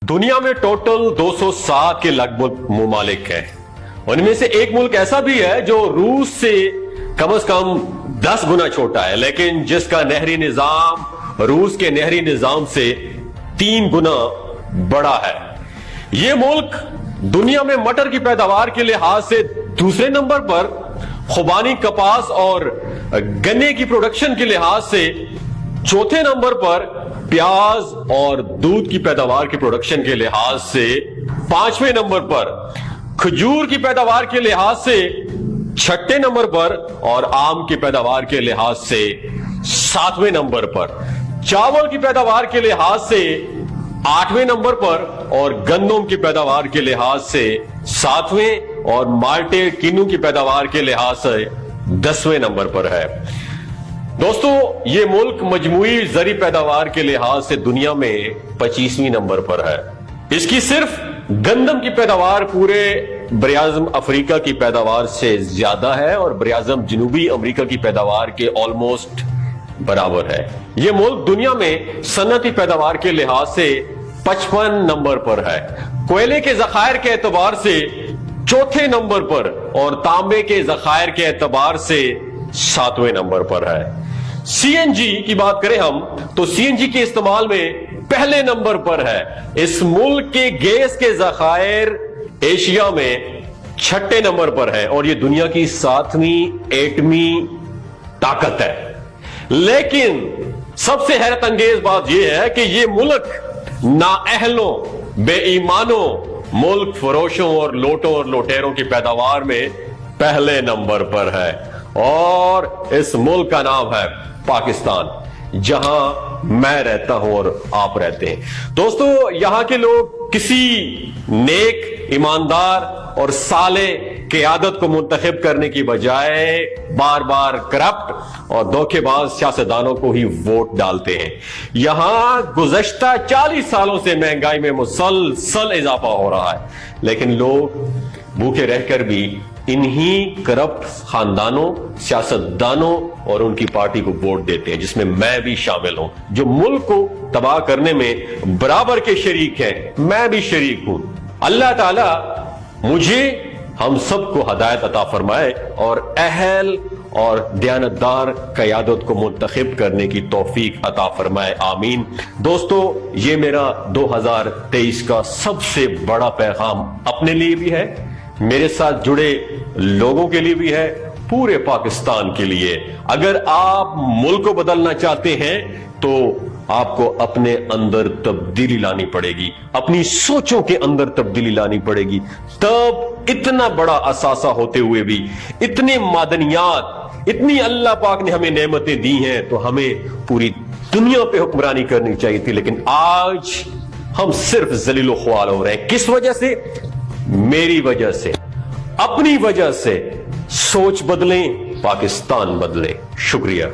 दुनिया में टोटल 207 के लगभग ममालिक हैं। उनमें से एक मुल्क ऐसा भी है जो रूस से कम 10 गुना छोटा है, लेकिन जिसका नहरी निजाम रूस के नहरी निजाम से 3 गुना बड़ा है। यह मुल्क दुनिया में मटर की पैदावार के लिहाज से दूसरे नंबर पर, खुबानी कपास और गन्ने की प्रोडक्शन के लिहाज से चौथे नंबर पर, प्याज और दूध की पैदावार की प्रोडक्शन के लिहाज से 5वें नंबर पर, खजूर की पैदावार के लिहाज से 6ठे नंबर पर और आम की पैदावार के लिहाज से 7वें नंबर पर, चावल की पैदावार के लिहाज से 8वें नंबर पर और गंदम की पैदावार के लिहाज से 7वें और माल्टे किन्नू की पैदावार के लिहाज से 10वें नंबर पर है। दोस्तों, ये मुल्क मजमूई जरी पैदावार के लिहाज से दुनिया में 25वीं नंबर पर है। इसकी सिर्फ गंदम की पैदावार पूरे बरियाज़म अफ्रीका की पैदावार से ज्यादा है और बरियाज़म जनूबी अमेरिका की पैदावार के ऑलमोस्ट बराबर है। यह मुल्क दुनिया में सन्नती पैदावार के लिहाज से 55 नंबर पर है, कोयले के जखायर के एतबार से चौथे नंबर पर और तांबे के जखायर के एतबार से 7वें नंबर पर है। सीएनजी की बात करें हम तो सीएनजी के इस्तेमाल में पहले नंबर पर है। इस मुल्क के गैस के जखायर एशिया में 6ठे नंबर पर है और यह दुनिया की 7वीं एटमी ताकत है। लेकिन सबसे हैरत अंगेज बात यह है कि यह मुल्क नाअहलों, बेईमानों, मुल्क फरोशों और लोटों और लोटेरों की पैदावार में पहले नंबर पर है और इस मुल्क का नाम है पाकिस्तान, जहां मैं रहता हूं और आप रहते हैं। दोस्तों, यहां के लोग किसी नेक, ईमानदार और साले क़यादत को मुंतखब करने की बजाय बार बार करप्ट और धोखेबाज सियासतदानों को ही वोट डालते हैं। यहां गुज़श्ता 40 सालों से महंगाई में मुसलसल इजाफा हो रहा है, लेकिन लोग भूखे रहकर भी इन्हीं करप्ट खानदानों, सियासतदानों और उनकी पार्टी को वोट देते हैं, जिसमें मैं भी शामिल हूं, जो मुल्क को तबाह करने में बराबर के शरीक हैं। मैं भी शरीक हूं। अल्लाह ताला मुझे, हम सबको हिदायत अता फरमाए और अहल और दयानतदार क़यादत को मुंतखब करने की तौफीक अता फरमाए, आमीन। दोस्तों, ये मेरा 2023 का सबसे बड़ा पैगाम अपने लिए भी है, मेरे साथ जुड़े लोगों के लिए भी है, पूरे पाकिस्तान के लिए। अगर आप मुल्क को बदलना चाहते हैं तो आपको अपने अंदर तब्दीली लानी पड़ेगी, अपनी सोचों के अंदर तब्दीली लानी पड़ेगी। तब इतना बड़ा असासा होते हुए भी, इतने मादनियात, इतनी अल्लाह पाक ने हमें नेमतें दी हैं, तो हमें पूरी दुनिया पे हुक्मरानी करनी चाहिए थी। लेकिन आज हम सिर्फ जलीलो ख्वाल हो रहे हैं। किस वजह से? मेरी वजह से, अपनी वजह से। सोच बदलें, पाकिस्तान बदले। शुक्रिया।